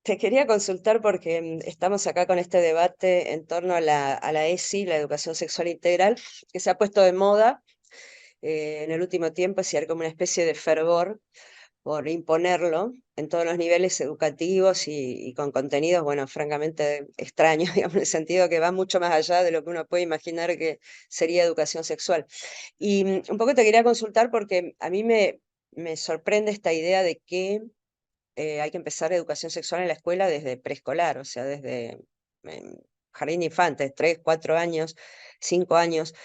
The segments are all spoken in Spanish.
Te quería consultar porque estamos acá con este debate en torno a la ESI, la educación sexual integral, que se ha puesto de moda en el último tiempo, y hay como una especie de fervor por imponerlo en todos los niveles educativos y con contenidos, bueno, francamente extraños, digamos, en el sentido que va mucho más allá de lo que uno puede imaginar que sería educación sexual. Y un poco te quería consultar porque a mí me sorprende esta idea de que hay que empezar educación sexual en la escuela desde preescolar, o sea, desde jardín de infantes, 3, 4 años, 5 años.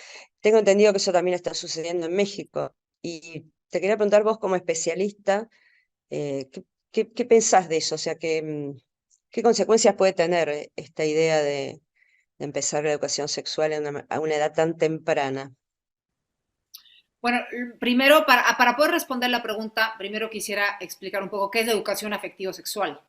Tengo entendido que eso también está sucediendo en México. Y te quería preguntar vos como especialista, ¿qué pensás de eso? O sea, ¿qué consecuencias puede tener esta idea de empezar la educación sexual a una edad tan temprana? Bueno, primero, para poder responder la pregunta, primero quisiera explicar un poco qué es la educación afectivo-sexual,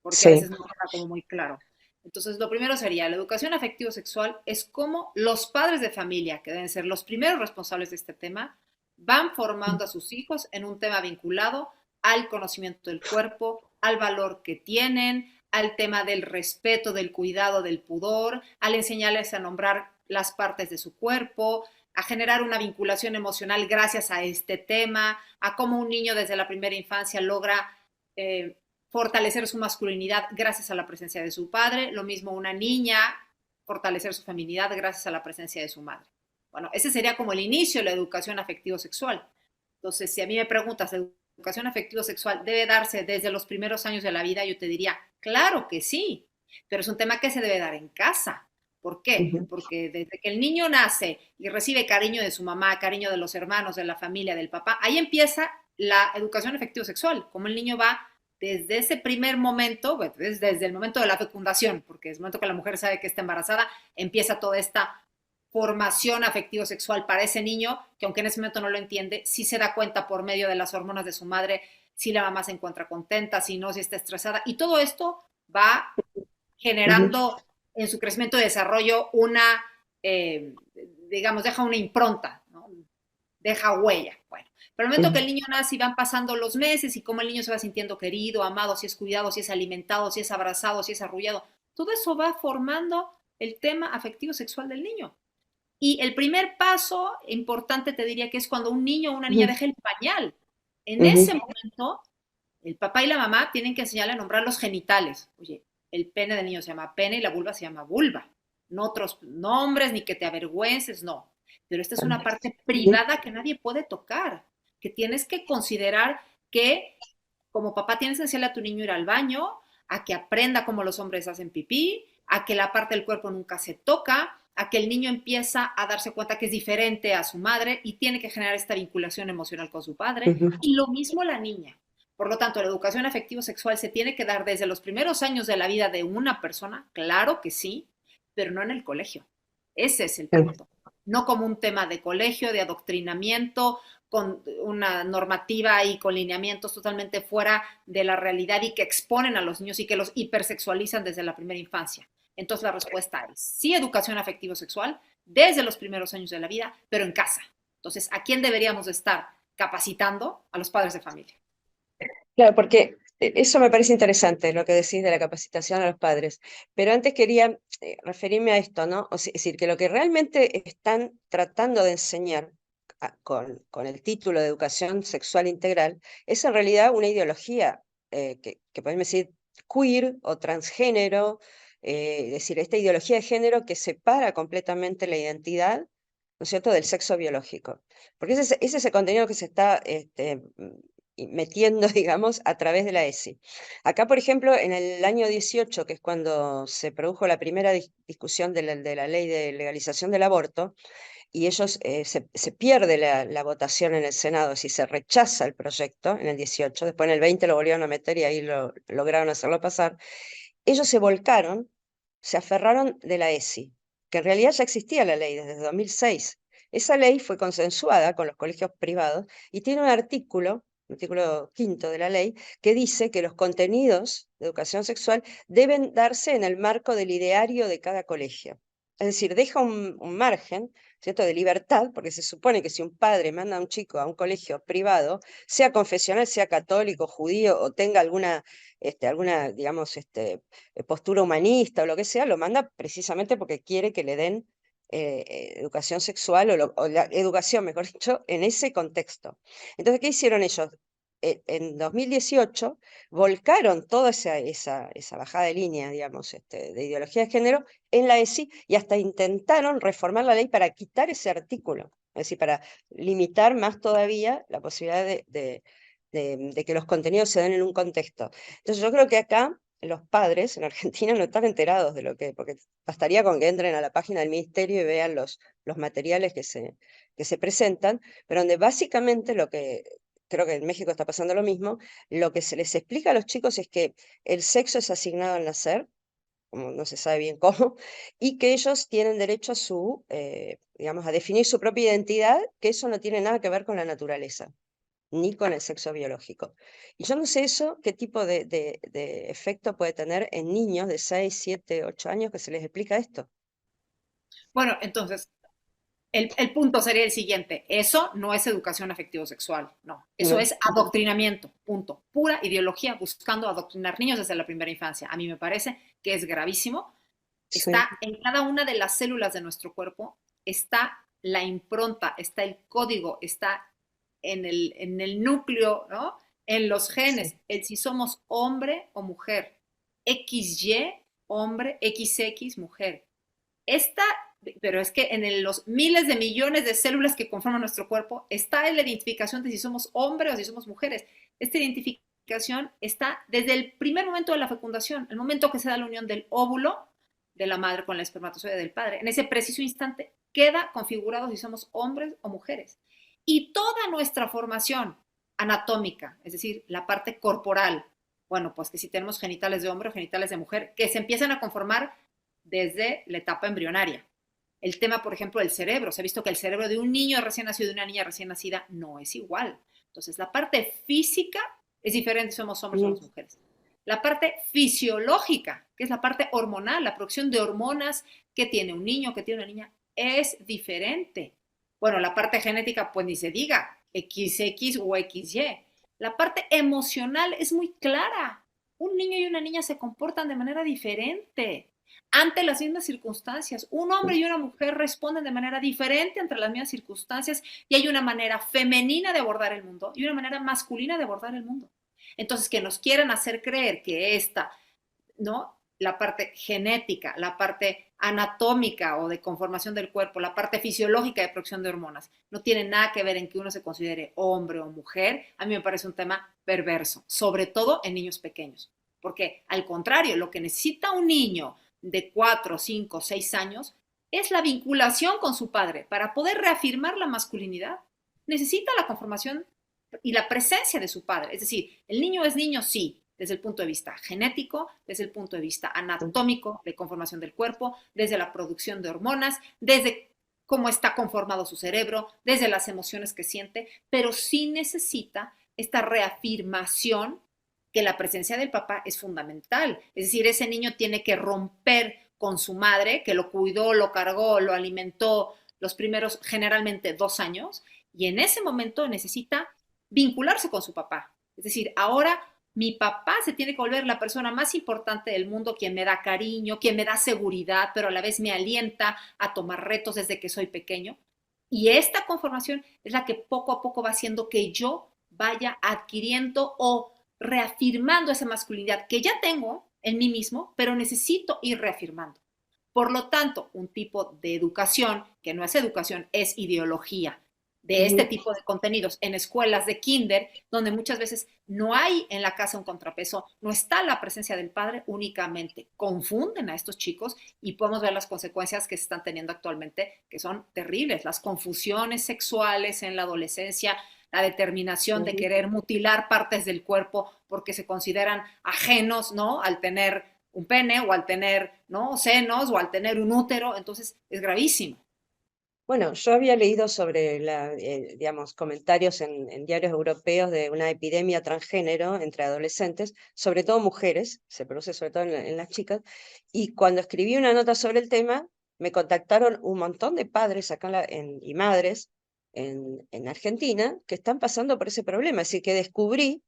porque a Sí. veces no queda como muy claro. Entonces, lo primero sería, la educación afectivo-sexual es cómo los padres de familia, que deben ser los primeros responsables de este tema, van formando a sus hijos en un tema vinculado al conocimiento del cuerpo, al valor que tienen, al tema del respeto, del cuidado, del pudor, al enseñarles a nombrar las partes de su cuerpo, a generar una vinculación emocional gracias a este tema, a cómo un niño desde la primera infancia logra fortalecer su masculinidad gracias a la presencia de su padre, lo mismo una niña, fortalecer su feminidad gracias a la presencia de su madre. Bueno, ese sería como el inicio de la educación afectivo-sexual. Entonces, si a mí me preguntas, ¿la educación afectivo-sexual debe darse desde los primeros años de la vida? Yo te diría, claro que sí, pero es un tema que se debe dar en casa. ¿Por qué? Ujú. Porque desde que el niño nace y recibe cariño de su mamá, cariño de los hermanos, de la familia, del papá, ahí empieza la educación afectivo-sexual, como el niño va desde ese primer momento, bueno, desde el momento de la fecundación, porque es el momento que la mujer sabe que está embarazada, empieza toda esta formación afectivo-sexual para ese niño, que aunque en ese momento no lo entiende, sí se da cuenta por medio de las hormonas de su madre, si la mamá se encuentra contenta, si no, si está estresada, y todo esto va Ujú. generando en su crecimiento y desarrollo una, eh, digamos, deja una impronta, ¿no? Deja huella. Bueno, pero el momento que Ujú. el niño nace y van pasando los meses y cómo el niño se va sintiendo querido, amado, si es cuidado, si es alimentado, si es abrazado, si es arrullado, todo eso va formando el tema afectivo sexual del niño. Y el primer paso importante te diría que es cuando un niño o una niña Ujú. deja el pañal. En Ujú. ese momento, el papá y la mamá tienen que enseñarle a nombrar los genitales. Oye, el pene del niño se llama pene y la vulva se llama vulva. No otros nombres ni que te avergüences, no. Pero esta es una parte Ujú. privada que nadie puede tocar, que tienes que considerar que como papá tienes que enseñarle a tu niño ir al baño, a que aprenda cómo los hombres hacen pipí, a que la parte del cuerpo nunca se toca, a que el niño empieza a darse cuenta que es diferente a su madre y tiene que generar esta vinculación emocional con su padre. Ujú. Y lo mismo la niña. Por lo tanto, la educación afectivo-sexual se tiene que dar desde los primeros años de la vida de una persona, claro que sí, pero no en el colegio. Ese es el punto. No como un tema de colegio, de adoctrinamiento, con una normativa y con lineamientos totalmente fuera de la realidad y que exponen a los niños y que los hipersexualizan desde la primera infancia. Entonces la respuesta es sí educación afectivo-sexual desde los primeros años de la vida, pero en casa. Entonces, ¿a quién deberíamos estar capacitando? A los padres de familia. Claro, porque eso me parece interesante, lo que decís de la capacitación a los padres. Pero antes quería referirme a esto, ¿no? Es decir, que lo que realmente están tratando de enseñar con el título de educación sexual integral es en realidad una ideología que podemos decir queer o transgénero, es decir, esta ideología de género que separa completamente la identidad, ¿no es cierto?, del sexo biológico. Porque ese es el contenido que se está y metiendo, digamos, a través de la ESI. Acá, por ejemplo, en el año 18, que es cuando se produjo la primera discusión de la ley de legalización del aborto, y ellos se pierde la votación en el Senado, si se rechaza el proyecto en el 18, después en el 20 lo volvieron a meter y ahí lograron hacerlo pasar, ellos se volcaron, se aferraron de la ESI, que en realidad ya existía la ley desde 2006. Esa ley fue consensuada con los colegios privados y tiene un artículo quinto de la ley, que dice que los contenidos de educación sexual deben darse en el marco del ideario de cada colegio. Es decir, deja un margen, ¿cierto?, de libertad, porque se supone que si un padre manda a un chico a un colegio privado, sea confesional, sea católico, judío, o tenga alguna, digamos, postura humanista o lo que sea, lo manda precisamente porque quiere que le den educación sexual o la educación, mejor dicho, en ese contexto. Entonces, ¿qué hicieron ellos? En 2018 volcaron toda esa bajada de línea, digamos, de ideología de género en la ESI y hasta intentaron reformar la ley para quitar ese artículo, es decir, para limitar más todavía la posibilidad de que los contenidos se den en un contexto. Entonces yo creo que acá los padres en Argentina no están enterados de lo que, porque bastaría con que entren a la página del ministerio y vean los materiales que se presentan, pero donde básicamente lo que, creo que en México está pasando lo mismo, lo que se les explica a los chicos es que el sexo es asignado al nacer, como no se sabe bien cómo, y que ellos tienen derecho a digamos, a definir su propia identidad, que eso no tiene nada que ver con la naturaleza, ni con el sexo biológico. Y yo no sé eso, qué tipo de efecto puede tener en niños de 6 7 8 años que se les explica esto. Bueno, entonces, el punto sería el siguiente, eso no es educación afectivo-sexual, no, eso No, es adoctrinamiento, punto, pura ideología buscando adoctrinar niños desde la primera infancia. A mí me parece que es gravísimo, sí, está en cada una de las células de nuestro cuerpo, está la impronta, está el código, está en el núcleo, ¿no? En los sí. genes, el si somos hombre o mujer, XY, hombre, XX, mujer. Esta, pero es que en los miles de millones de células que conforman nuestro cuerpo está en la identificación de si somos hombres o si somos mujeres. Esta identificación está desde el primer momento de la fecundación, el momento que se da la unión del óvulo de la madre con la espermatozoide del padre. En ese preciso instante queda configurado si somos hombres o mujeres. Y toda nuestra formación anatómica, es decir, la parte corporal, bueno, pues que si tenemos genitales de hombre o genitales de mujer, que se empiezan a conformar desde la etapa embrionaria. El tema, por ejemplo, del cerebro. Se ha visto que el cerebro de un niño recién nacido y de una niña recién nacida no es igual. Entonces, la parte física es diferente si somos hombres o somos Mm. mujeres. La parte fisiológica, que es la parte hormonal, la producción de hormonas que tiene un niño, que tiene una niña, es diferente. Bueno, la parte genética, pues ni se diga, XX o XY. La parte emocional es muy clara. Un niño y una niña se comportan de manera diferente ante las mismas circunstancias. Un hombre y una mujer responden de manera diferente ante las mismas circunstancias y hay una manera femenina de abordar el mundo y una manera masculina de abordar el mundo. Entonces, que nos quieran hacer creer que esta, ¿no? La parte genética, la parte anatómica o de conformación del cuerpo, la parte fisiológica de producción de hormonas, no tiene nada que ver en que uno se considere hombre o mujer. A mí me parece un tema perverso, sobre todo en niños pequeños. Porque al contrario, lo que necesita un niño de 4, 5, 6 años es la vinculación con su padre para poder reafirmar la masculinidad. Necesita la conformación y la presencia de su padre. Es decir, el niño es niño, sí, desde el punto de vista genético, desde el punto de vista anatómico, de conformación del cuerpo, desde la producción de hormonas, desde cómo está conformado su cerebro, desde las emociones que siente, pero sí necesita esta reafirmación que la presencia del papá es fundamental. Es decir, ese niño tiene que romper con su madre, que lo cuidó, lo cargó, lo alimentó los primeros generalmente 2 años, y en ese momento necesita vincularse con su papá. Es decir, ahora mi papá se tiene que volver la persona más importante del mundo, quien me da cariño, quien me da seguridad, pero a la vez me alienta a tomar retos desde que soy pequeño. Y esta conformación es la que poco a poco va haciendo que yo vaya adquiriendo o reafirmando esa masculinidad que ya tengo en mí mismo, pero necesito ir reafirmando. Por lo tanto, un tipo de educación, que no es educación, es ideología, de este Ujú. tipo de contenidos en escuelas de kinder, donde muchas veces no hay en la casa un contrapeso, no está la presencia del padre, únicamente confunden a estos chicos y podemos ver las consecuencias que se están teniendo actualmente, que son terribles, las confusiones sexuales en la adolescencia, la determinación de Ujú. querer mutilar partes del cuerpo porque se consideran ajenos, ¿no? Al tener un pene o al tener, ¿no? Senos o al tener un útero, entonces es gravísimo. Bueno, yo había leído sobre digamos, comentarios en diarios europeos de una epidemia transgénero entre adolescentes, sobre todo mujeres, se produce sobre todo en las chicas, y cuando escribí una nota sobre el tema, me contactaron un montón de padres acá y madres en Argentina que están pasando por ese problema. Es decir, que descubrí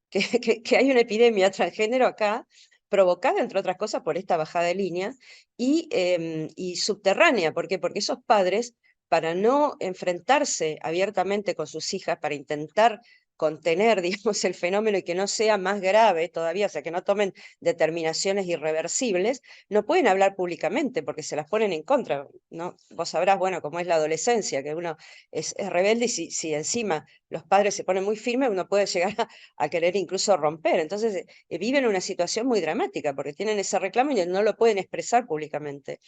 que, que hay una epidemia transgénero acá, provocada, entre otras cosas, por esta bajada de línea y subterránea. ¿Por qué? Porque esos padres, para no enfrentarse abiertamente con sus hijas, para intentar contener, digamos, el fenómeno y que no sea más grave todavía, o sea, que no tomen determinaciones irreversibles, no pueden hablar públicamente porque se las ponen en contra, ¿no? Vos sabrás, bueno, cómo es la adolescencia, que uno es rebelde y si encima los padres se ponen muy firmes, uno puede llegar a querer incluso romper. Entonces, viven una situación muy dramática porque tienen ese reclamo y no lo pueden expresar públicamente.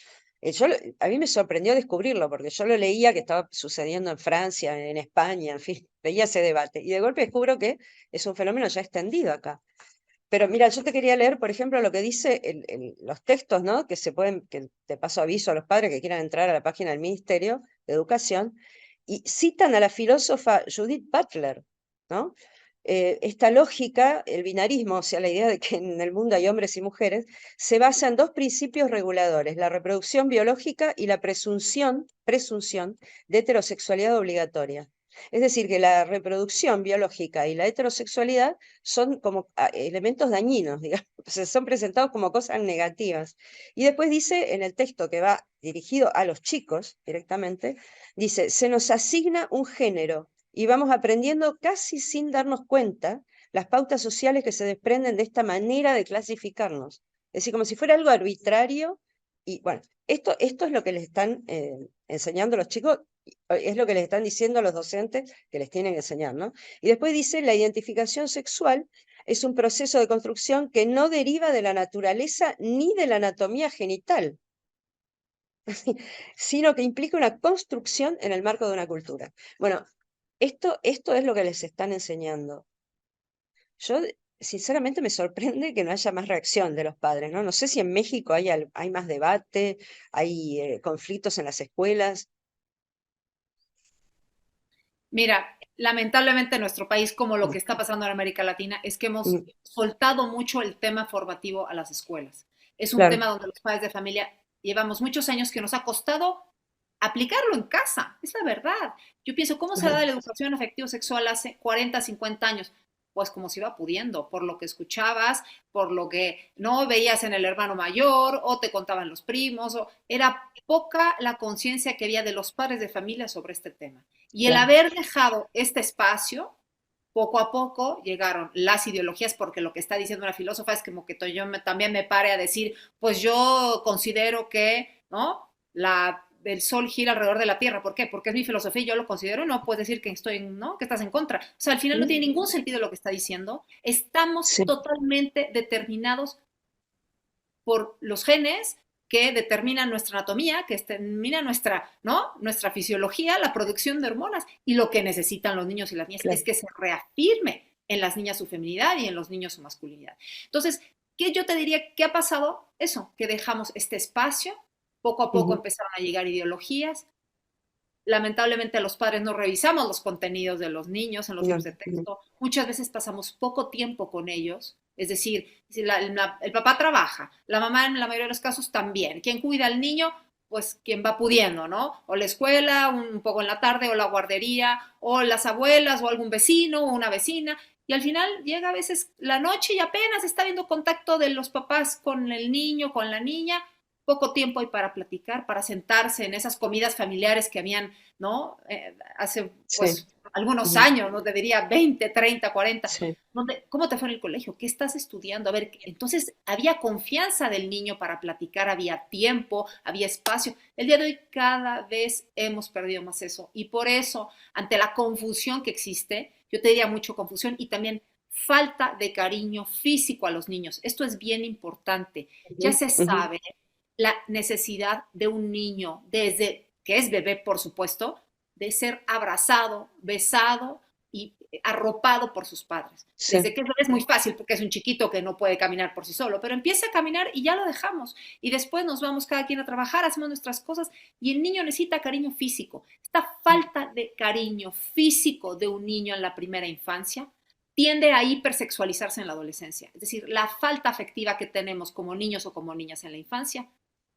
A mí me sorprendió descubrirlo, porque yo lo leía que estaba sucediendo en Francia, en España, en fin, veía ese debate. Y de golpe descubro que es un fenómeno ya extendido acá. Pero mira, yo te quería leer, por ejemplo, lo que dice los textos, ¿no? Que se pueden, que te paso aviso a los padres que quieran entrar a la página del Ministerio de Educación, y citan a la filósofa Judith Butler, ¿no? Esta lógica, el binarismo, o sea, la idea de que en el mundo hay hombres y mujeres, se basa en dos principios reguladores, la reproducción biológica y la presunción de heterosexualidad obligatoria. Es decir, que la reproducción biológica y la heterosexualidad son como elementos dañinos, digamos, son presentados como cosas negativas. Y después dice en el texto que va dirigido a los chicos directamente, dice, se nos asigna un género y vamos aprendiendo casi sin darnos cuenta las pautas sociales que se desprenden de esta manera de clasificarnos. Es decir, como si fuera algo arbitrario. Y bueno, esto es lo que les están enseñando los chicos, es lo que les están diciendo los docentes que les tienen que enseñar, ¿no? Y después dice, la identificación sexual es un proceso de construcción que no deriva de la naturaleza ni de la anatomía genital, sino que implica una construcción en el marco de una cultura. Bueno, esto es lo que les están enseñando. Yo, sinceramente, me sorprende que no haya más reacción de los padres, ¿no? No sé si en México hay más debate, hay conflictos en las escuelas. Mira, lamentablemente en nuestro país, como lo que está pasando en América Latina, es que hemos Mm, soltado mucho el tema formativo a las escuelas. Es un claro. tema donde los padres de familia llevamos muchos años que nos ha costado aplicarlo en casa, es la verdad. Yo pienso, ¿cómo se da la educación afectivo-sexual hace 40, 50 años? Pues como se iba pudiendo, por lo que escuchabas, por lo que no veías en el hermano mayor, o te contaban los primos, o era poca la conciencia que había de los padres de familia sobre este tema. Y el Claro. haber dejado este espacio, poco a poco llegaron las ideologías, porque lo que está diciendo una filósofa es como que también me pare a decir, pues yo considero que, ¿no? El sol gira alrededor de la Tierra. ¿Por qué? Porque es mi filosofía y yo lo considero, y no puedes decir que ¿no? Que estás en contra. O sea, al final no tiene Mm, ningún sentido lo que está diciendo. Estamos sí, totalmente determinados por los genes que determinan nuestra anatomía, que determinan nuestra, ¿no? Nuestra fisiología, la producción de hormonas. Y lo que necesitan los niños y las niñas es claro. que se reafirme en las niñas su feminidad y en los niños su masculinidad. Entonces, ¿qué yo te diría que ha pasado? Eso, que dejamos este espacio, poco a poco Ujú, empezaron a llegar ideologías, lamentablemente los padres no revisamos los contenidos de los niños en los libros no, de no, texto, muchas veces pasamos poco tiempo con ellos, es decir, si el papá trabaja, la mamá en la mayoría de los casos también, quien cuida al niño, pues quien va pudiendo, ¿no? O la escuela, un poco en la tarde, o la guardería, o las abuelas, o algún vecino, o una vecina, y al final llega a veces la noche y apenas está viendo contacto de los papás con el niño, con la niña, poco tiempo hay para platicar, para sentarse en esas comidas familiares que habían, ¿no? Hace, sí, pues, algunos ujú, años, ¿no? Te diría 20, 30, 40. sí, Donde, ¿cómo te fue en el colegio? ¿Qué estás estudiando? A ver, entonces había confianza del niño para platicar, había tiempo, había espacio. El día de hoy cada vez hemos perdido más eso. Y por eso, ante la confusión que existe, yo te diría mucho confusión y también falta de cariño físico a los niños. Esto es bien importante. Ya ujú, se ujú, sabe la necesidad de un niño, desde que es bebé, por supuesto, de ser abrazado, besado y arropado por sus padres. sí, Desde que es muy fácil porque es un chiquito que no puede caminar por sí solo, pero empieza a caminar y ya lo dejamos. Y después nos vamos cada quien a trabajar, hacemos nuestras cosas y el niño necesita cariño físico. Esta falta de cariño físico de un niño en la primera infancia tiende a hipersexualizarse en la adolescencia. Es decir, la falta afectiva que tenemos como niños o como niñas en la infancia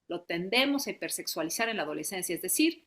lo tendemos a hipersexualizar en la adolescencia. Es decir,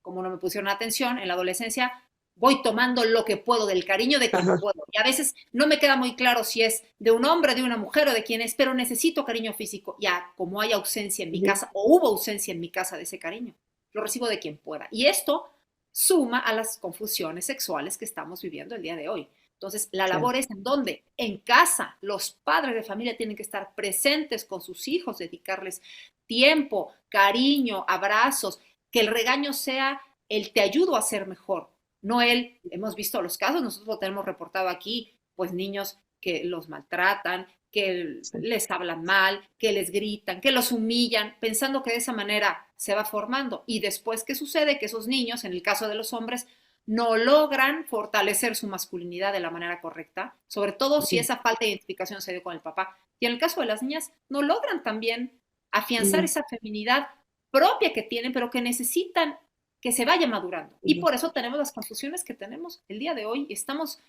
como no me pusieron atención, en la adolescencia voy tomando lo que puedo del cariño de quien Ajá. puedo. Y a veces no me queda muy claro si es de un hombre, de una mujer o de quién es, pero necesito cariño físico. Ya, como hay ausencia en mi Ujú. casa o hubo ausencia en mi casa de ese cariño, lo recibo de quien pueda. Y esto suma a las confusiones sexuales que estamos viviendo el día de hoy. Entonces, la Claro. labor es en donde, en casa, los padres de familia tienen que estar presentes con sus hijos, dedicarles tiempo, cariño, abrazos, que el regaño sea el te ayudo a ser mejor, no él. Hemos visto los casos, nosotros lo tenemos reportado aquí, pues niños que los maltratan, que Sí. les hablan mal, que les gritan, que los humillan, pensando que de esa manera se va formando. Y después, ¿qué sucede? Que esos niños, en el caso de los hombres, no logran fortalecer su masculinidad de la manera correcta, sobre todo si Ujú. esa falta de identificación se dio con el papá. Y en el caso de las niñas, no logran también afianzar Ujú. esa feminidad propia que tienen, pero que necesitan que se vaya madurando. Y Ujú. por eso tenemos las confusiones que tenemos el día de hoy. Estamos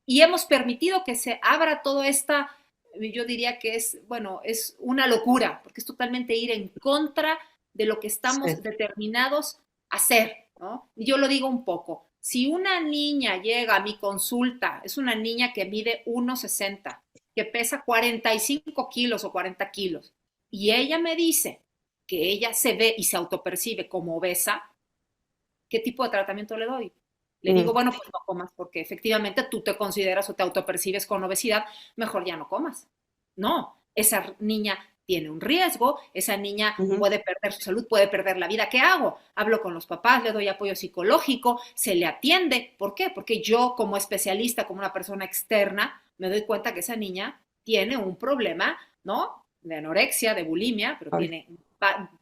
y hemos permitido que se abra toda esta, yo diría que es, bueno, es una locura, porque es totalmente ir en contra de lo que estamos Sí. determinados a hacer, ¿no? Y yo lo digo un poco. Si una niña llega a mi consulta, es una niña que mide 1,60, que pesa 45 kilos o 40 kilos, y ella me dice que ella se ve y se autopercibe como obesa, ¿qué tipo de tratamiento le doy? Le digo, Mm. bueno, pues no comas porque efectivamente tú te consideras o te autopercibes con obesidad, mejor ya no comas. No, esa niña tiene un riesgo, esa niña Ujú. puede perder su salud, puede perder la vida. ¿Qué hago? Hablo con los papás, le doy apoyo psicológico, se le atiende. ¿Por qué? Porque yo como especialista, como una persona externa, me doy cuenta que esa niña tiene un problema, ¿no? De anorexia, de bulimia, pero Ay. tiene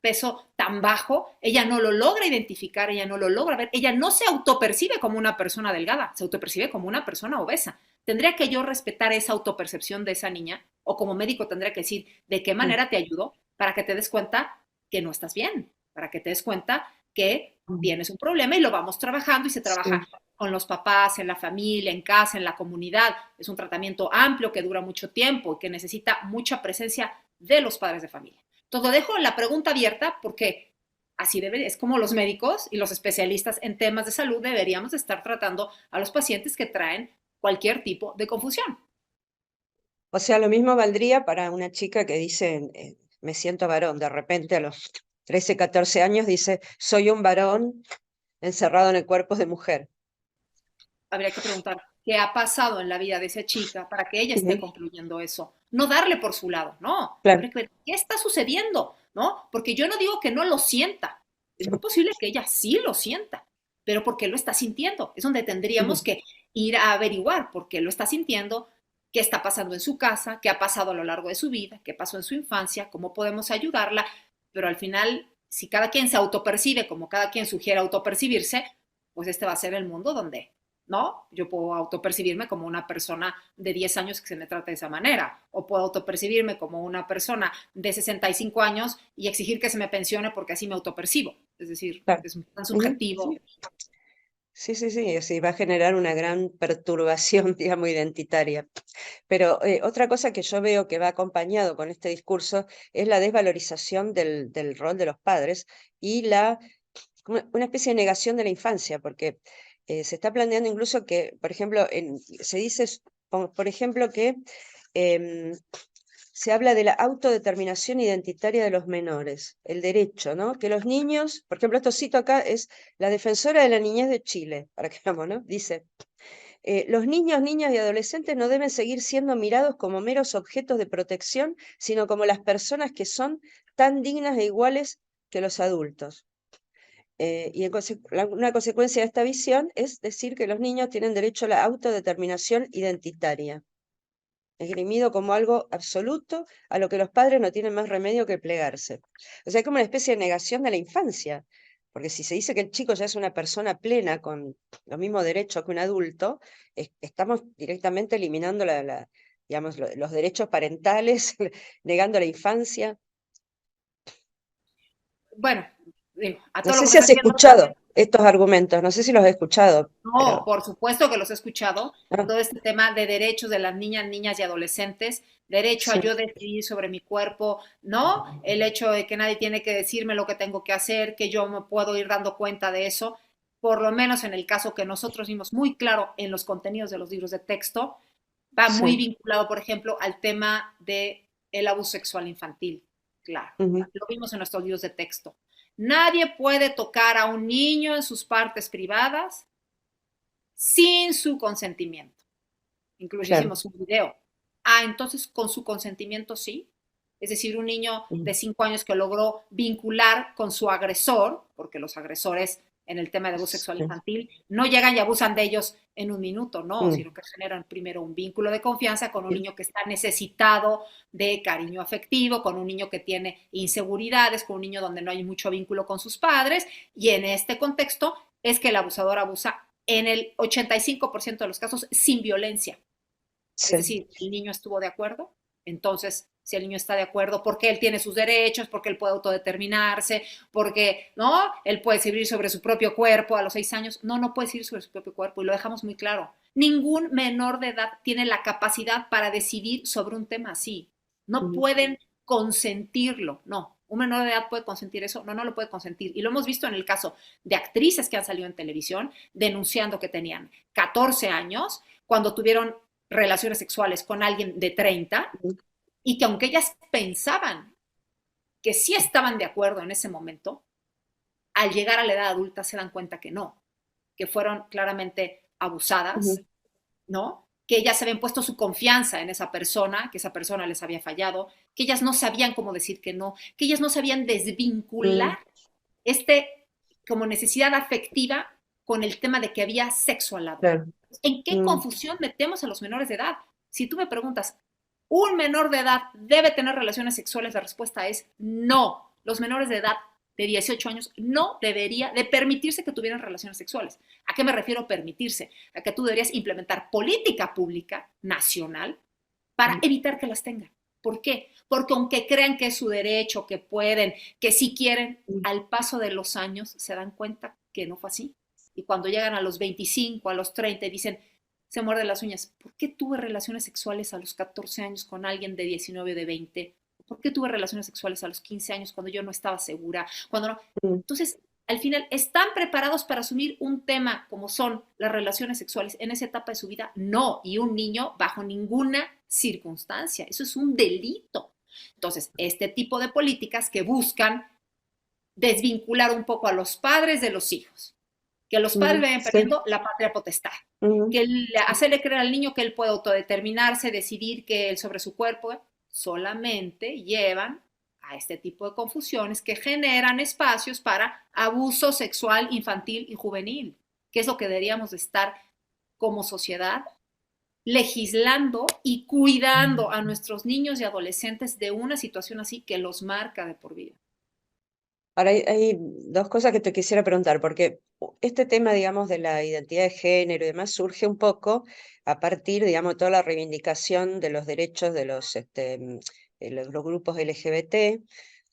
peso tan bajo, ella no lo logra identificar, ella no lo logra ver, ella no se autopercibe como una persona delgada, se autopercibe como una persona obesa. ¿Tendría que yo respetar esa autopercepción de esa niña? O como médico tendría que decir, ¿de qué Mm. manera te ayudo para que te des cuenta que no estás bien? Para que te des cuenta que Mm. tienes un problema y lo vamos trabajando y se trabaja Sí. con los papás, en la familia, en casa, en la comunidad. Es un tratamiento amplio que dura mucho tiempo y que necesita mucha presencia de los padres de familia. Entonces, dejo la pregunta abierta porque así debería, es como los médicos y los especialistas en temas de salud deberíamos estar tratando a los pacientes que traen cualquier tipo de confusión. O sea, lo mismo valdría para una chica que dice, me siento varón, de repente a los 13, 14 años dice, soy un varón encerrado en el cuerpo de mujer. Habría que preguntar qué ha pasado en la vida de esa chica para que ella esté Ujú. concluyendo eso. No darle por su lado, no. Claro. Habría que ver qué está sucediendo, ¿no? Porque yo no digo que no lo sienta. Es muy posible que ella sí lo sienta, pero ¿por qué lo está sintiendo? Es donde tendríamos Ujú. que ir a averiguar por qué lo está sintiendo, qué está pasando en su casa, qué ha pasado a lo largo de su vida, qué pasó en su infancia, cómo podemos ayudarla, pero al final, si cada quien se autopercibe como cada quien sugiere autopercibirse, pues este va a ser el mundo donde ¿no? Yo puedo autopercibirme como una persona de 10 años que se me trata de esa manera, o puedo autopercibirme como una persona de 65 años y exigir que se me pensione porque así me autopercibo. Es decir, Claro. es tan Ujú. subjetivo. Sí, sí, sí, sí, va a generar una gran perturbación, digamos, identitaria. Pero otra cosa que yo veo que va acompañado con este discurso es la desvalorización del rol de los padres y como una especie de negación de la infancia, porque se está planteando incluso que, por ejemplo, se dice, por ejemplo, que em, se habla de la autodeterminación identitaria de los menores, el derecho, ¿no? Que los niños, por ejemplo, esto cito acá, es la defensora de la niñez de Chile, para que veamos, ¿no? Dice, los niños, niñas y adolescentes no deben seguir siendo mirados como meros objetos de protección, sino como las personas que son tan dignas e iguales que los adultos. Una consecuencia de esta visión es decir que los niños tienen derecho a la autodeterminación identitaria, esgrimido como algo absoluto a lo que los padres no tienen más remedio que plegarse. O sea, es como una especie de negación de la infancia, porque si se dice que el chico ya es una persona plena con los mismos derechos que un adulto, estamos directamente eliminando digamos, los derechos parentales, negando la infancia. Bueno, digo, a No todo lo sé que me si estás has diciendo, escuchado. estos argumentos. No sé si los he escuchado, No, pero por supuesto que los he escuchado. ah, Todo este tema de derechos de las niñas, niñas y adolescentes, derecho a sí, yo decidir sobre mi cuerpo, ¿no? El hecho de que nadie tiene que decirme lo que tengo que hacer, que yo me puedo ir dando cuenta de eso, por lo menos en el caso que nosotros vimos muy claro en los contenidos de los libros de texto, va muy sí. vinculado, por ejemplo, al tema de el abuso sexual infantil. Claro, Ujú, lo vimos en nuestros libros de texto. Nadie puede tocar a un niño en sus partes privadas sin su consentimiento. Incluso claro. hicimos un video. Ah, entonces con su consentimiento sí. Es decir, un niño Ujú, de 5 años que logró vincular con su agresor, porque los agresores en el tema de abuso sexual sí, infantil no llegan y abusan de ellos en un minuto, no, mm, sino que generan primero un vínculo de confianza con un niño que está necesitado de cariño afectivo, con un niño que tiene inseguridades, con un niño donde no hay mucho vínculo con sus padres, y en este contexto es que el abusador abusa en el 85% de los casos sin violencia. Es sí, decir, el niño estuvo de acuerdo, entonces si el niño está de acuerdo, porque él tiene sus derechos, porque él puede autodeterminarse, porque no, él puede decidir sobre su propio cuerpo a los 6 años. No, no puede decidir sobre su propio cuerpo y lo dejamos muy claro. Ningún menor de edad tiene la capacidad para decidir sobre un tema así. No ujú, pueden consentirlo, no. Un menor de edad puede consentir eso, no, no lo puede consentir. Y lo hemos visto en el caso de actrices que han salido en televisión denunciando que tenían 14 años cuando tuvieron relaciones sexuales con alguien de 30 ujú, y que aunque ellas pensaban que sí estaban de acuerdo en ese momento, al llegar a la edad adulta se dan cuenta que no, que fueron claramente abusadas, ujú, ¿no? Que ellas habían puesto su confianza en esa persona, que esa persona les había fallado, que ellas no sabían cómo decir que no, que ellas no sabían mm, desvincular este como necesidad afectiva con el tema de que había sexo al lado. claro. ¿En qué Mm, confusión metemos a los menores de edad? Si tú me preguntas, ¿un menor de edad debe tener relaciones sexuales? La respuesta es no. Los menores de edad de 18 años no debería de permitirse que tuvieran relaciones sexuales. ¿A qué me refiero permitirse? A que tú deberías implementar política pública nacional para mm, evitar que las tengan. ¿Por qué? Porque aunque crean que es su derecho, que pueden, que sí quieren, mm, al paso de los años se dan cuenta que no fue así. Y cuando llegan a los 25, a los 30 y dicen, se muerden las uñas, ¿por qué tuve relaciones sexuales a los 14 años con alguien de 19 o de 20? ¿Por qué tuve relaciones sexuales a los 15 años cuando yo no estaba segura? Cuando no. mm. Entonces, al final, ¿están preparados para asumir un tema como son las relaciones sexuales en esa etapa de su vida? No, y un niño bajo ninguna circunstancia, eso es un delito. Entonces, este tipo de políticas que buscan desvincular un poco a los padres de los hijos, que los padres Ujú, vayan sí, perdiendo la patria potestad, ujú, que hacerle creer al niño que él puede autodeterminarse, decidir que él sobre su cuerpo, solamente llevan a este tipo de confusiones que generan espacios para abuso sexual infantil y juvenil, que es lo que deberíamos de estar como sociedad legislando y cuidando a nuestros niños y adolescentes de una situación así que los marca de por vida. Ahora hay dos cosas que te quisiera preguntar, porque este tema, digamos, de la identidad de género y demás surge un poco a partir, digamos, de toda la reivindicación de los derechos de los grupos LGBT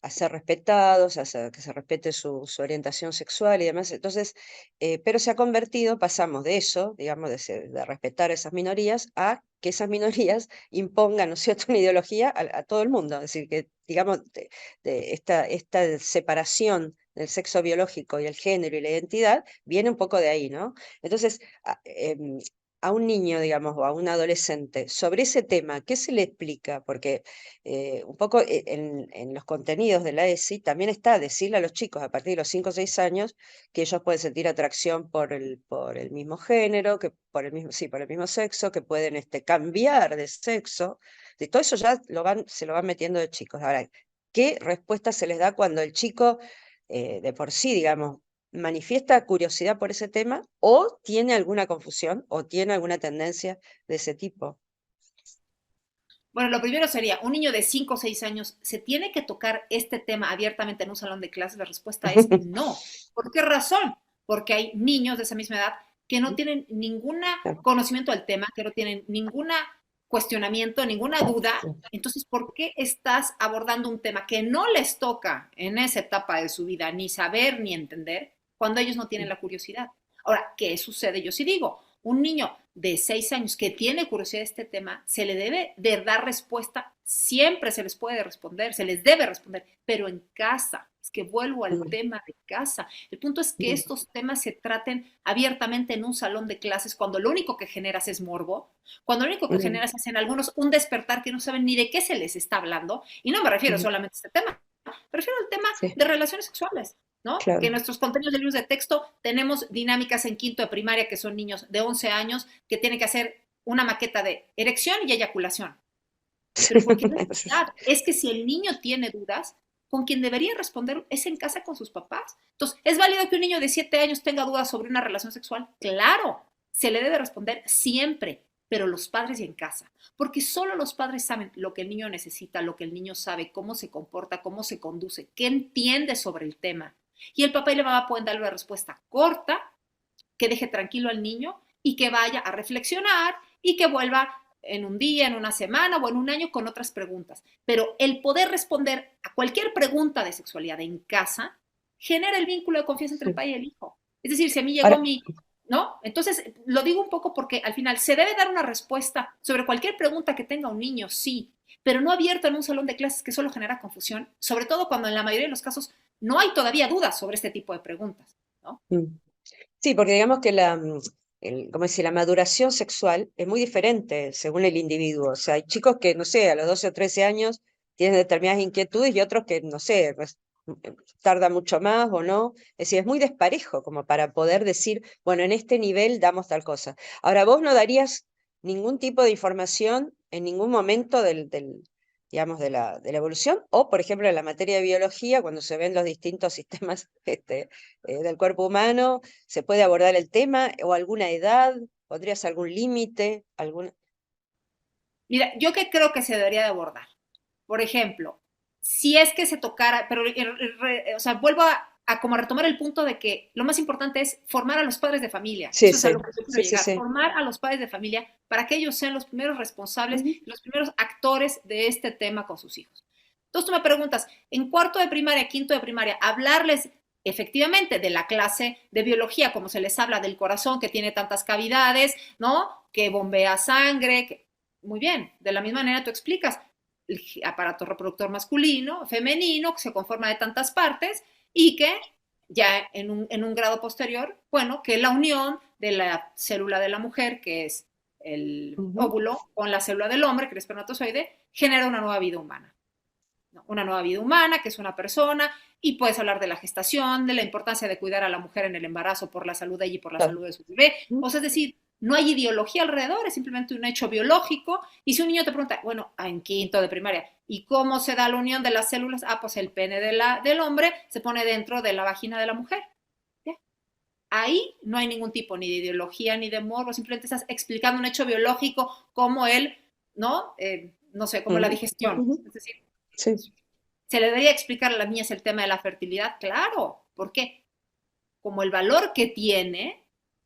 a ser respetados, que se respete su orientación sexual y demás. Entonces, pero se ha convertido, pasamos de eso, digamos, de respetar a esas minorías, a que esas minorías impongan, ¿no es cierto?, una ideología a todo el mundo. Es decir, que, digamos, de esta separación del sexo biológico y el género y la identidad viene un poco de ahí, ¿no? Entonces, a un niño, digamos, o a un adolescente, sobre ese tema, ¿qué se le explica? Porque un poco en los contenidos de la ESI también está decirle a los chicos a partir de los 5 o 6 años que ellos pueden sentir atracción por el mismo género, que por el mismo, sí, por el mismo sexo, que pueden cambiar de sexo. De todo eso ya se lo van metiendo de chicos. Ahora, ¿qué respuesta se les da cuando el chico, de por sí, digamos, manifiesta curiosidad por ese tema o tiene alguna confusión o tiene alguna tendencia de ese tipo? Bueno, lo primero sería, un niño de 5 o 6 años, ¿se tiene que tocar este tema abiertamente en un salón de clases? La respuesta es no. ¿Por qué razón? Porque hay niños de esa misma edad que no tienen ningún Claro, conocimiento del tema, que no tienen ningún cuestionamiento, ninguna duda. sí, Entonces, ¿por qué estás abordando un tema que no les toca en esa etapa de su vida ni saber ni entender? cuando ellos no tienen la curiosidad. Ahora, ¿qué sucede? Yo sí digo, un niño de 6 años que tiene curiosidad de este tema, se le debe de dar respuesta, siempre se les puede responder, se les debe responder, pero en casa. Es que vuelvo al Mm, tema de casa. El punto es que mm, estos temas se traten abiertamente en un salón de clases cuando lo único que generas es morbo, cuando lo único que mm, generas es en algunos un despertar que no saben ni de qué se les está hablando. Y no me refiero mm. solamente a este tema, me refiero al tema Sí, de relaciones sexuales. ¿No? Que en claro. nuestros contenidos de libros de texto tenemos dinámicas en quinto de primaria que son niños de 11 años que tienen que hacer una maqueta de erección y eyaculación. Pero ¿por qué necesidad? Es que si el niño tiene dudas, con quien debería responder es en casa con sus papás. Entonces, ¿es válido que un niño de 7 años tenga dudas sobre una relación sexual? Claro, se le debe responder siempre, pero los padres y en casa. Porque solo los padres saben lo que el niño necesita, lo que el niño sabe, cómo se comporta, cómo se conduce, qué entiende sobre el tema. Y el papá y la mamá pueden darle una respuesta corta, que deje tranquilo al niño y que vaya a reflexionar y que vuelva en un día, en una semana o en un año con otras preguntas. Pero el poder responder a cualquier pregunta de sexualidad en casa genera el vínculo de confianza entre el Sí. padre y el hijo. Es decir, si a mí llegó Ahora, mi, ¿no? Entonces, lo digo un poco porque al final se debe dar una respuesta sobre cualquier pregunta que tenga un niño, sí, pero no abierto en un salón de clases que solo genera confusión, sobre todo cuando en la mayoría de los casos no hay todavía dudas sobre este tipo de preguntas, ¿no? mm. Sí, porque digamos que como decir, la maduración sexual es muy diferente según el individuo. O sea, hay chicos que, no sé, a los 12 o 13 años tienen determinadas inquietudes y otros que, no sé, tarda mucho más o no. Es decir, es muy desparejo como para poder decir, bueno, en este nivel damos tal cosa. Ahora, vos no darías ningún tipo de información en ningún momento digamos, de la evolución, o por ejemplo en la materia de biología, cuando se ven los distintos sistemas del cuerpo humano, se puede abordar el tema, o alguna edad, pondrías algún límite, algún... Mira, yo que creo que se debería de abordar. Por ejemplo, si es que se tocara, pero, o sea, vuelvo a como a retomar el punto de que lo más importante es formar a los padres de familia. Sí, Eso es a sí, lo que yo quiero sí, sí, llegar. sí. Formar a los padres de familia para que ellos sean los primeros responsables, Ujú, los primeros actores de este tema con sus hijos. Entonces tú me preguntas, en cuarto de primaria, quinto de primaria, hablarles efectivamente de la clase de biología, como se les habla del corazón que tiene tantas cavidades, ¿no? Que bombea sangre, que muy bien, de la misma manera tú explicas el aparato reproductor masculino, femenino, que se conforma de tantas partes y que ya en un grado posterior, bueno, que la unión de la célula de la mujer, que es el ujú. óvulo, con la célula del hombre, que es el espermatozoide, genera una nueva vida humana. ¿No? Una nueva vida humana, que es una persona, y puedes hablar de la gestación, de la importancia de cuidar a la mujer en el embarazo por la salud de ella y por la Claro. salud de su bebé. Ujú. O sea, es decir, no hay ideología alrededor, es simplemente un hecho biológico. Y si un niño te pregunta, bueno, en quinto de primaria, ¿y cómo se da la unión de las células? Ah, pues el pene del hombre se pone dentro de la vagina de la mujer. ¿Ya? Ahí no hay ningún tipo ni de ideología ni de morbo, simplemente estás explicando un hecho biológico como el, ¿no? No sé, como la Ujú, digestión. ujú. Es decir, Sí. ¿se le debería explicar a las niñas el tema de la fertilidad? Claro. ¿Por qué? Como el valor que tiene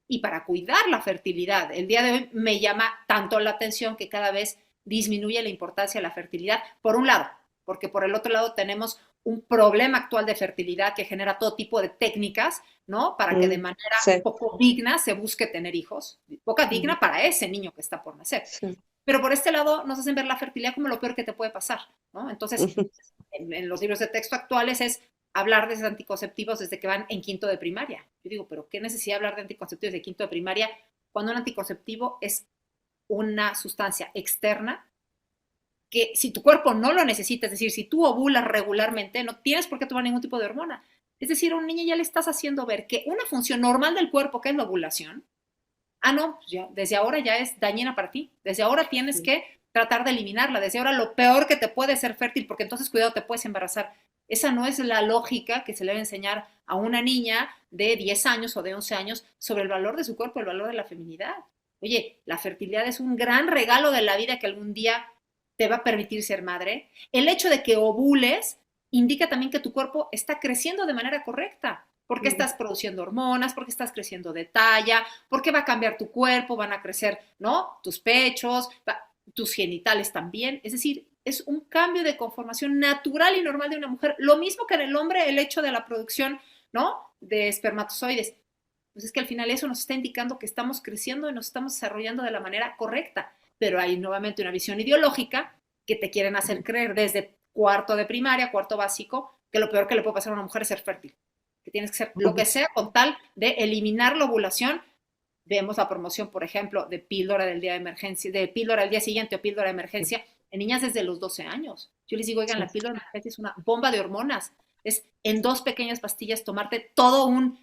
y para cuidar la fertilidad. El día de hoy me llama tanto la atención que cada vez disminuye la importancia de la fertilidad, por un lado, porque por el otro lado tenemos un problema actual de fertilidad que genera todo tipo de técnicas, ¿no? Para que de Mm, manera sí. poco digna se busque tener hijos, poca Mm, digna para ese niño que está por nacer. sí. Pero por este lado nos hacen ver la fertilidad como lo peor que te puede pasar, ¿no? Entonces, Ujú. en los libros de texto actuales es hablar de anticonceptivos desde que van en quinto de primaria. Yo digo, pero ¿qué necesidad de hablar de anticonceptivos de quinto de primaria cuando un anticonceptivo es una sustancia externa que si tu cuerpo no lo necesita, es decir, si tú ovulas regularmente, no tienes por qué tomar ningún tipo de hormona? Es decir, a un niño ya le estás haciendo ver que una función normal del cuerpo, que es la ovulación, ah, no, pues ya, desde ahora ya es dañina para ti. Desde ahora tienes Mm, que tratar de eliminarla. Desde ahora lo peor que te puede ser fértil, porque entonces, cuidado, te puedes embarazar. Esa no es la lógica que se le debe enseñar a una niña de 10 años o de 11 años sobre el valor de su cuerpo, el valor de la feminidad. Oye, la fertilidad es un gran regalo de la vida que algún día te va a permitir ser madre. El hecho de que ovules indica también que tu cuerpo está creciendo de manera correcta. Porque mm, estás produciendo hormonas, porque estás creciendo de talla, porque va a cambiar tu cuerpo, van a crecer, ¿no? Tus pechos, tus genitales también. Es decir, es un cambio de conformación natural y normal de una mujer. Lo mismo que en el hombre, el hecho de la producción ¿no? De espermatozoides. Pues es que al final eso nos está indicando que estamos creciendo y nos estamos desarrollando de la manera correcta. Pero hay nuevamente una visión ideológica que te quieren hacer creer desde cuarto de primaria, cuarto básico, que lo peor que le puede pasar a una mujer es ser fértil. Que tienes que ser lo que sea con tal de eliminar la ovulación. Vemos la promoción, por ejemplo, de píldora del día de emergencia, de píldora del día siguiente o píldora de emergencia en niñas desde los 12 años. Yo les digo, oigan, la píldora de emergencia es una bomba de hormonas. Es en 2 pequeñas pastillas tomarte todo un,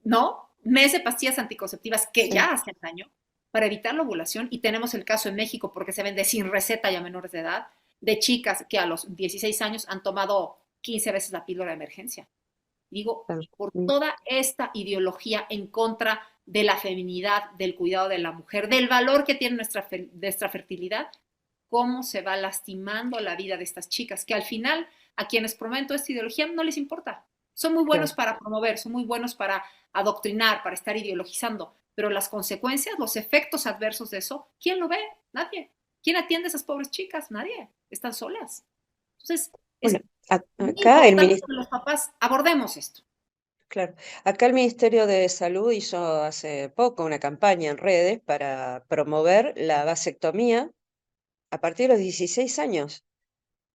¿no? Mes de pastillas anticonceptivas que ya hacen daño para evitar la ovulación. Y tenemos el caso en México, porque se vende sin receta y a menores de edad, de chicas que a los 16 años han tomado 15 veces la píldora de emergencia. Digo, por toda esta ideología en contra de la feminidad, del cuidado de la mujer, del valor que tiene nuestra fertilidad, cómo se va lastimando la vida de estas chicas, que al final a quienes promueven toda esta ideología no les importa. Son muy buenos para promover, son muy buenos para adoctrinar, para estar ideologizando, pero las consecuencias, los efectos adversos de eso, ¿quién lo ve? Nadie. ¿Quién atiende a esas pobres chicas? Nadie. Están solas. Entonces, es Bueno, muy acá el importante que ministerio, los papás abordemos esto. claro, acá el Ministerio de Salud hizo hace poco una campaña en redes para promover la vasectomía a partir de los 16 años.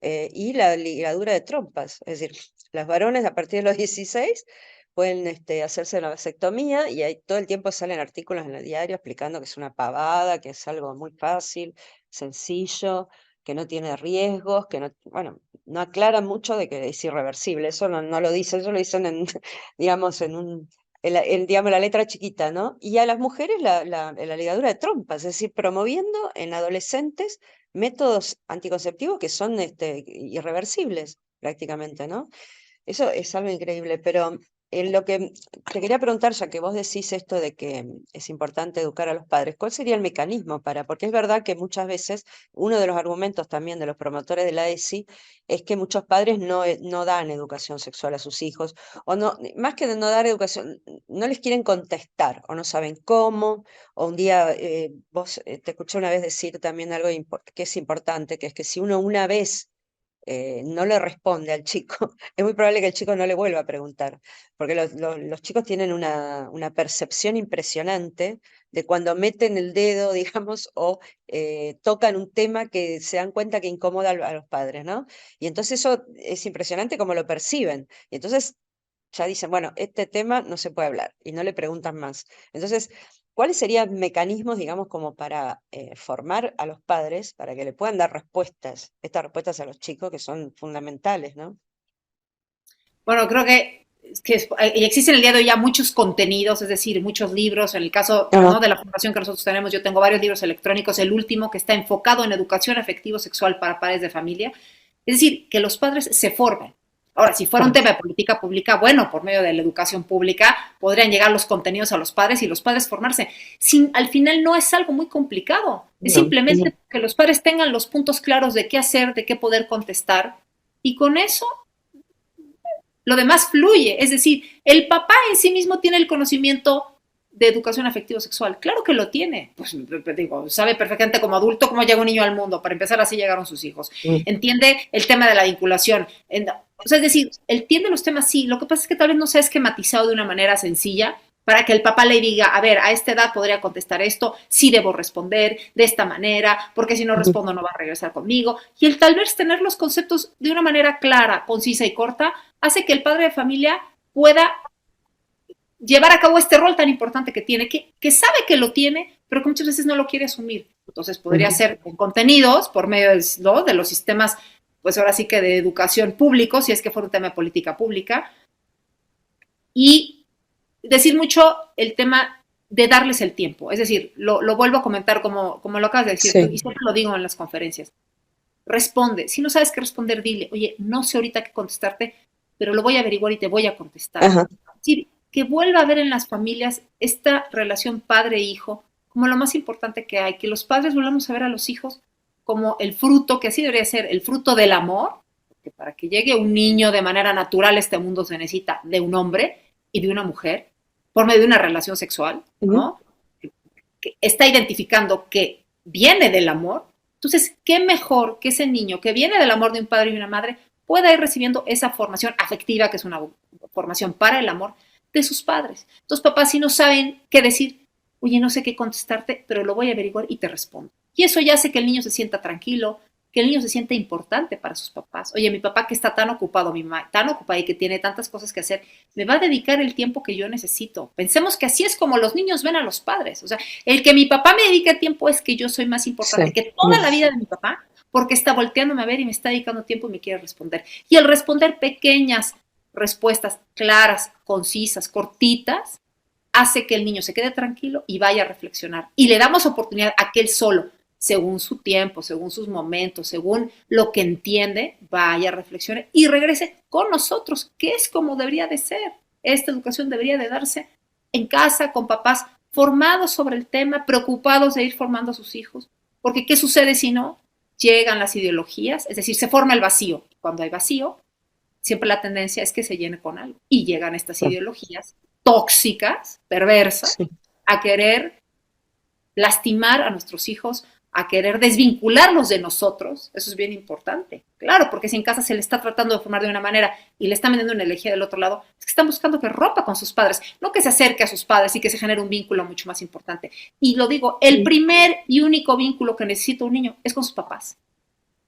Y la ligadura de trompas. Es decir, las varones a partir de los 16 pueden hacerse la vasectomía y ahí todo el tiempo salen artículos en el diario explicando que es una pavada, que es algo muy fácil, sencillo, que no tiene riesgos, que no, bueno, no aclaran mucho de que es irreversible. Eso no lo dicen, eso lo dicen en, digamos, digamos, la letra chiquita, ¿no? Y a las mujeres la ligadura de trompas, es decir, promoviendo en adolescentes métodos anticonceptivos que son irreversibles prácticamente, ¿no? Eso es algo increíble, pero en lo que te quería preguntar, ya que vos decís esto de que es importante educar a los padres, ¿cuál sería el mecanismo para? Porque es verdad que muchas veces uno de los argumentos también de los promotores de la ESI es que muchos padres no dan educación sexual a sus hijos, o no, más que de no dar educación, no les quieren contestar, o no saben cómo, o un día vos te escuché una vez decir también algo que es importante, que es que si uno una vez no le responde al chico, es muy probable que el chico no le vuelva a preguntar, porque los chicos tienen una percepción impresionante de cuando meten el dedo, digamos, o tocan un tema que se dan cuenta que incomoda a los padres, ¿no? Y entonces eso es impresionante como lo perciben. Y entonces ya dicen, bueno, este tema no se puede hablar y no le preguntan más. Entonces, ¿cuáles serían mecanismos, digamos, como para formar a los padres, para que le puedan dar respuestas, estas respuestas a los chicos que son fundamentales, ¿no? Bueno, creo que y existen el día de hoy ya muchos contenidos, es decir, muchos libros. En el caso, Ajá. ¿no?, de la fundación que nosotros tenemos, yo tengo varios libros electrónicos, el último que está enfocado en educación afectivo-sexual para padres de familia. Es decir, que los padres se formen. Ahora, si fuera un Claro. tema de política pública, bueno, por medio de la educación pública podrían llegar los contenidos a los padres y los padres formarse. Al final no es algo muy complicado, es No, simplemente que los padres tengan los puntos claros de qué hacer, de qué poder contestar, y con eso lo demás fluye. Es decir, el papá en sí mismo tiene el conocimiento de educación afectivo-sexual. Claro que lo tiene. Pues digo, sabe perfectamente como adulto cómo llega un niño al mundo. Para empezar, así llegaron sus hijos. mm, Entiende el tema de la vinculación. O sea, es decir, entiende los temas, sí. Lo que pasa es que tal vez no se ha esquematizado de una manera sencilla para que el papá le diga, a ver, a esta edad podría contestar esto, sí debo responder de esta manera, porque si no mm, respondo no va a regresar conmigo. Y el tal vez tener los conceptos de una manera clara, concisa y corta hace que el padre de familia pueda llevar a cabo este rol tan importante que tiene, que sabe que lo tiene, pero que muchas veces no lo quiere asumir. Entonces podría mm. ser con contenidos por medio ¿no?, de los sistemas, pues ahora sí que de educación público, si es que fuera un tema de política pública, y decir mucho el tema de darles el tiempo. Es decir, lo vuelvo a comentar como lo acabas de decir tú, y Sí. siempre lo digo en las conferencias. Responde. Si no sabes qué responder, dile, oye, no sé ahorita qué contestarte, pero lo voy a averiguar y te voy a contestar. Ajá. Es decir, que vuelva a haber en las familias esta relación padre-hijo como lo más importante que hay, que los padres volvamos a ver a los hijos como el fruto, que así debería ser, el fruto del amor, porque para que llegue un niño de manera natural a este mundo se necesita de un hombre y de una mujer, por medio de una relación sexual, Ujú. ¿no? Que está identificando que viene del amor. Entonces, ¿qué mejor que ese niño que viene del amor de un padre y una madre pueda ir recibiendo esa formación afectiva, que es una formación para el amor de sus padres. Entonces, papás si no saben qué decir, oye, no sé qué contestarte, pero lo voy a averiguar y te respondo. Y eso ya hace que el niño se sienta tranquilo, que el niño se sienta importante para sus papás. Oye, mi papá que está tan ocupado, mi mamá tan ocupada y que tiene tantas cosas que hacer, me va a dedicar el tiempo que yo necesito. Pensemos que así es como los niños ven a los padres. O sea, el que mi papá me dedique tiempo es que yo soy más importante Sí. que toda la vida de mi papá, porque está volteándome a ver y me está dedicando tiempo y me quiere responder. Y el responder pequeñas respuestas claras, concisas, cortitas, hace que el niño se quede tranquilo y vaya a reflexionar. Y le damos oportunidad a que él solo, según su tiempo, según sus momentos, según lo que entiende, vaya, reflexione y regrese con nosotros, que es como debería de ser. Esta educación debería de darse en casa, con papás formados sobre el tema, preocupados de ir formando a sus hijos. Porque ¿qué sucede si no? Llegan las ideologías, es decir, se forma el vacío. Cuando hay vacío, siempre la tendencia es que se llene con algo. Y llegan estas ideologías tóxicas, perversas, Sí. a querer lastimar a nuestros hijos, a querer desvincularlos de nosotros. Eso es bien importante. Claro, porque si en casa se le está tratando de formar de una manera y le están vendiendo una energía del otro lado, es que están buscando que rompa con sus padres, no que se acerque a sus padres y que se genere un vínculo mucho más importante. Y lo digo, el primer y único vínculo que necesita un niño es con sus papás.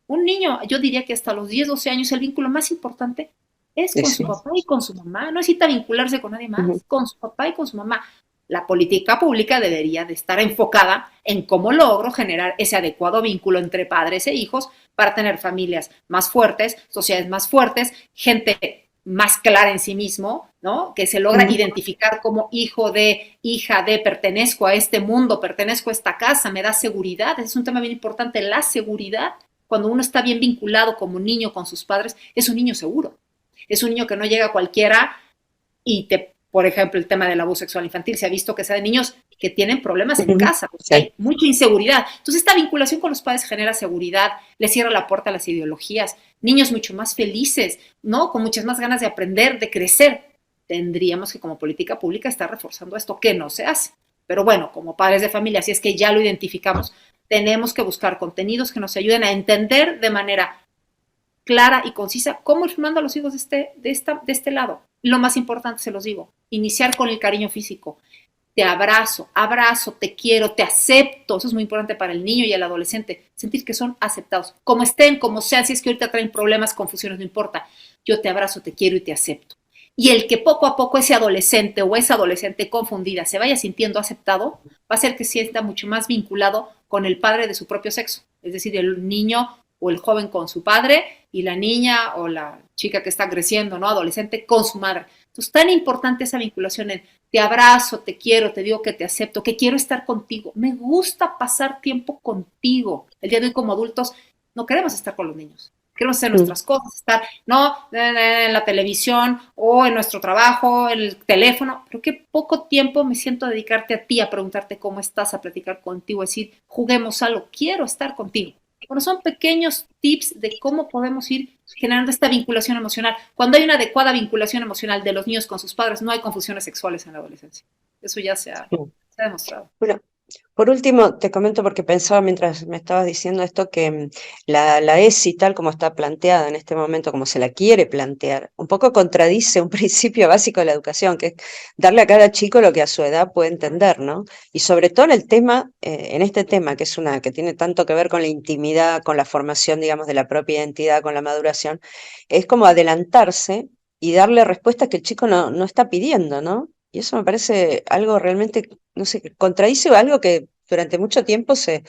Un niño, yo diría que hasta los 10, 12 años, el vínculo más importante es con su papá y con su mamá. No necesita vincularse con nadie más, con su papá y con su mamá. La política pública debería de estar enfocada en cómo logro generar ese adecuado vínculo entre padres e hijos para tener familias más fuertes, sociedades más fuertes, gente más clara en sí mismo, ¿no? Que se logra identificar como hijo de, hija de, pertenezco a este mundo, pertenezco a esta casa, me da seguridad. Ese es un tema bien importante, la seguridad. Cuando uno está bien vinculado como niño con sus padres, es un niño seguro. Es un niño que no llega a cualquiera y por ejemplo, el tema del abuso sexual infantil, se ha visto que sea de niños que tienen problemas en casa, porque hay mucha inseguridad. Entonces, esta vinculación con los padres genera seguridad, les cierra la puerta a las ideologías, niños mucho más felices, ¿no? Con muchas más ganas de aprender, de crecer. Tendríamos que, como política pública, estar reforzando esto, que no se hace. Pero bueno, como padres de familia, si es que ya lo identificamos, tenemos que buscar contenidos que nos ayuden a entender de manera clara y concisa cómo ir formando a los hijos de este lado. Lo más importante, se los digo, iniciar con el cariño físico. Te abrazo, te quiero, te acepto. Eso es muy importante para el niño y el adolescente, sentir que son aceptados. Como estén, como sean, si es que ahorita traen problemas, confusiones, no importa. Yo te abrazo, te quiero y te acepto. Y el que poco a poco ese adolescente o esa adolescente confundida se vaya sintiendo aceptado, va a hacer que sienta mucho más vinculado con el padre de su propio sexo. Es decir, el niño o el joven con su padre y la niña o la chica que está creciendo, ¿no? Adolescente con su madre. Entonces, tan importante esa vinculación en te abrazo, te quiero, te digo que te acepto, que quiero estar contigo. Me gusta pasar tiempo contigo. El día de hoy como adultos no queremos estar con los niños. Queremos hacer nuestras cosas, estar, no, en la televisión o en nuestro trabajo, en el teléfono, pero qué poco tiempo me siento a dedicarte a ti, a preguntarte cómo estás, a platicar contigo, a decir, juguemos algo, quiero estar contigo. Bueno, son pequeños tips de cómo podemos ir generando esta vinculación emocional. Cuando hay una adecuada vinculación emocional de los niños con sus padres, no hay confusiones sexuales en la adolescencia. Eso ya se ha demostrado. Bueno, por último, te comento porque pensaba mientras me estabas diciendo esto que la ESI, tal como está planteada en este momento, como se la quiere plantear, un poco contradice un principio básico de la educación, que es darle a cada chico lo que a su edad puede entender, ¿no? Y sobre todo en el tema, en este tema, que es que tiene tanto que ver con la intimidad, con la formación, digamos, de la propia identidad, con la maduración, es como adelantarse y darle respuestas que el chico no está pidiendo, ¿no? Y eso me parece algo realmente, no sé, que contradice algo que durante mucho tiempo se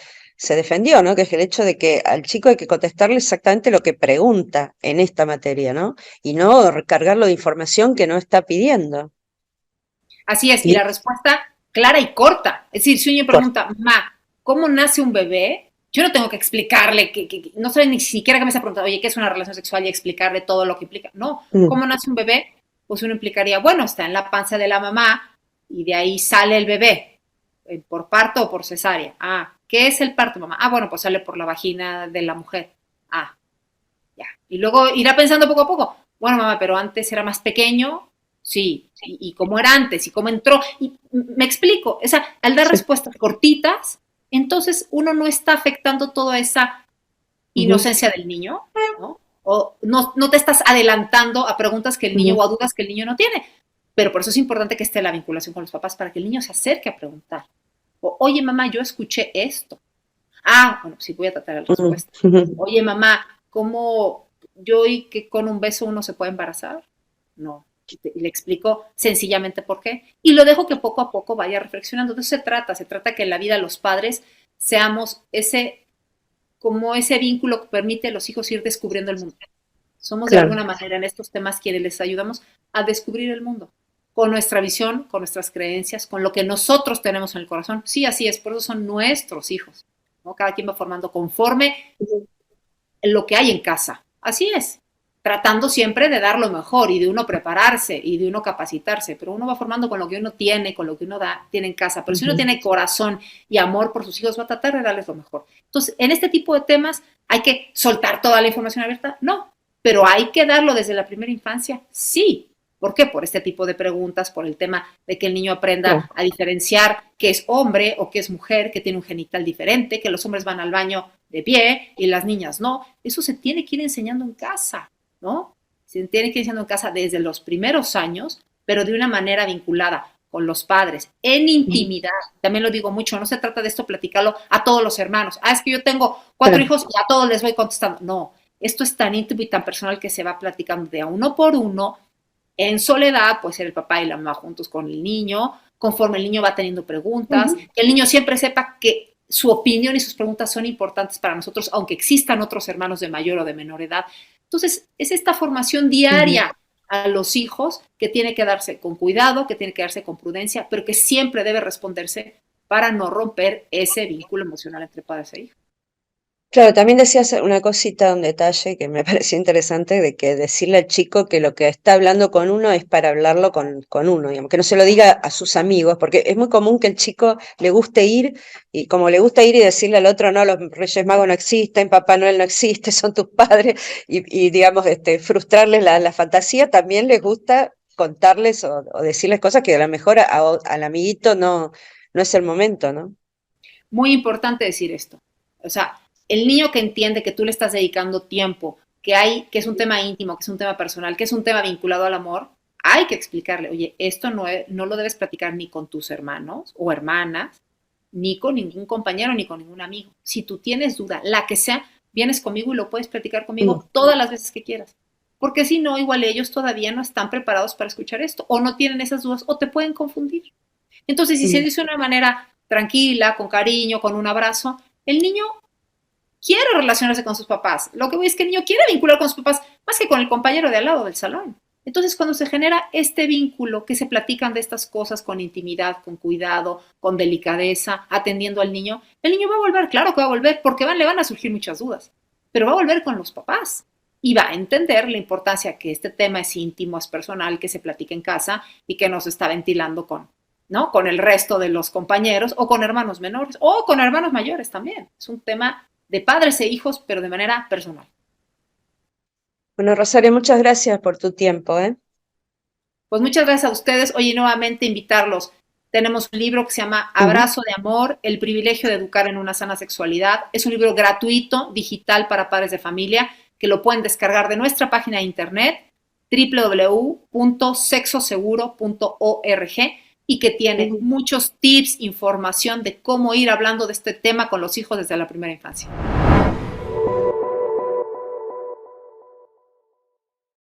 defendió, ¿no? Que es el hecho de que al chico hay que contestarle exactamente lo que pregunta en esta materia, ¿no? Y no recargarlo de información que no está pidiendo. Así es, y Y la respuesta clara y corta. Es decir, si un niño pregunta, ma, ¿cómo nace un bebé? Yo no tengo que explicarle, que no sabe ni siquiera que me está preguntando, oye, ¿qué es una relación sexual? Y explicarle todo lo que implica. No, ¿cómo nace un bebé? Pues uno implicaría, bueno, está en la panza de la mamá y de ahí sale el bebé, por parto o por cesárea. Ah, ¿qué es el parto, mamá? Ah, bueno, pues sale por la vagina de la mujer. Ah, ya. Y luego irá pensando poco a poco, bueno, mamá, pero antes era más pequeño, sí, y cómo era antes, y cómo entró. Y me explico, o sea, al dar respuestas cortitas, entonces uno no está afectando toda esa inocencia del niño, ¿no? o no te estás adelantando a preguntas que el niño o a dudas que el niño no tiene. Pero por eso es importante que esté la vinculación con los papás para que el niño se acerque a preguntar. O, oye, mamá, yo escuché esto. Ah, bueno, sí voy a tratar la respuesta. Oye, mamá, ¿cómo yo oí que con un beso uno se puede embarazar? No. Y le explico sencillamente por qué. Y lo dejo que poco a poco vaya reflexionando. De eso se trata que en la vida los padres seamos como ese vínculo que permite a los hijos ir descubriendo el mundo. Somos de alguna manera en estos temas quienes les ayudamos a descubrir el mundo con nuestra visión, con nuestras creencias, con lo que nosotros tenemos en el corazón. Sí, así es, por eso son nuestros hijos, ¿no? Cada quien va formando conforme lo que hay en casa. Así es, tratando siempre de dar lo mejor y de uno prepararse y de uno capacitarse, pero uno va formando con lo que uno tiene, con lo que uno tiene en casa. Pero si uno tiene corazón y amor por sus hijos, va a tratar de darles lo mejor. Entonces, en este tipo de temas, ¿hay que soltar toda la información abierta? No, pero hay que darlo desde la primera infancia, sí. ¿Por qué? Por este tipo de preguntas, por el tema de que el niño aprenda a diferenciar qué es hombre o qué es mujer, que tiene un genital diferente, que los hombres van al baño de pie y las niñas no. Eso se tiene que ir enseñando en casa, ¿no? Se tiene que ir enseñando en casa desde los primeros años, pero de una manera vinculada con los padres, en intimidad. También lo digo mucho, no se trata de esto platicarlo a todos los hermanos. Ah, es que yo tengo 4 hijos y a todos les voy contestando. No, esto es tan íntimo y tan personal que se va platicando de a uno por uno. En soledad, puede ser el papá y la mamá juntos con el niño, conforme el niño va teniendo preguntas, que el niño siempre sepa que su opinión y sus preguntas son importantes para nosotros, aunque existan otros hermanos de mayor o de menor edad. Entonces, es esta formación diaria a los hijos que tiene que darse con cuidado, que tiene que darse con prudencia, pero que siempre debe responderse para no romper ese vínculo emocional entre padres e hijos. Claro, también decías una cosita, un detalle que me pareció interesante, de que decirle al chico que lo que está hablando con uno es para hablarlo con uno, digamos, que no se lo diga a sus amigos, porque es muy común que el chico le guste ir, y como le gusta ir y decirle al otro, no, los Reyes Magos no existen, Papá Noel no existe, son tus padres, y digamos, frustrarles la fantasía, también les gusta contarles o decirles cosas que a lo mejor al amiguito no es el momento, ¿no? Muy importante decir esto. O sea, el niño que entiende que tú le estás dedicando tiempo, que es un tema íntimo, que es un tema personal, que es un tema vinculado al amor, hay que explicarle, oye, esto no lo debes platicar ni con tus hermanos o hermanas, ni con ningún compañero, ni con ningún amigo. Si tú tienes duda, la que sea, vienes conmigo y lo puedes platicar conmigo todas las veces que quieras. Porque si no, igual ellos todavía no están preparados para escuchar esto, o no tienen esas dudas, o te pueden confundir. Entonces, si se dice de una manera tranquila, con cariño, con un abrazo, el niño quiere relacionarse con sus papás. Lo que voy es que el niño quiere vincular con sus papás más que con el compañero de al lado del salón. Entonces, cuando se genera este vínculo, que se platican de estas cosas con intimidad, con cuidado, con delicadeza, atendiendo al niño, el niño va a volver, claro que va a volver, porque le van a surgir muchas dudas, pero va a volver con los papás y va a entender la importancia que este tema es íntimo, es personal, que se platica en casa y que no se está ventilando ¿no? Con el resto de los compañeros o con hermanos menores o con hermanos mayores también. Es un tema de padres e hijos, pero de manera personal. Bueno, Rosario, muchas gracias por tu tiempo, ¿eh? Pues muchas gracias a ustedes. Oye, nuevamente invitarlos. Tenemos un libro que se llama Abrazo de Amor, el privilegio de educar en una sana sexualidad. Es un libro gratuito, digital para padres de familia, que lo pueden descargar de nuestra página de internet www.sexoseguro.org y que tiene muchos tips, información de cómo ir hablando de este tema con los hijos desde la primera infancia.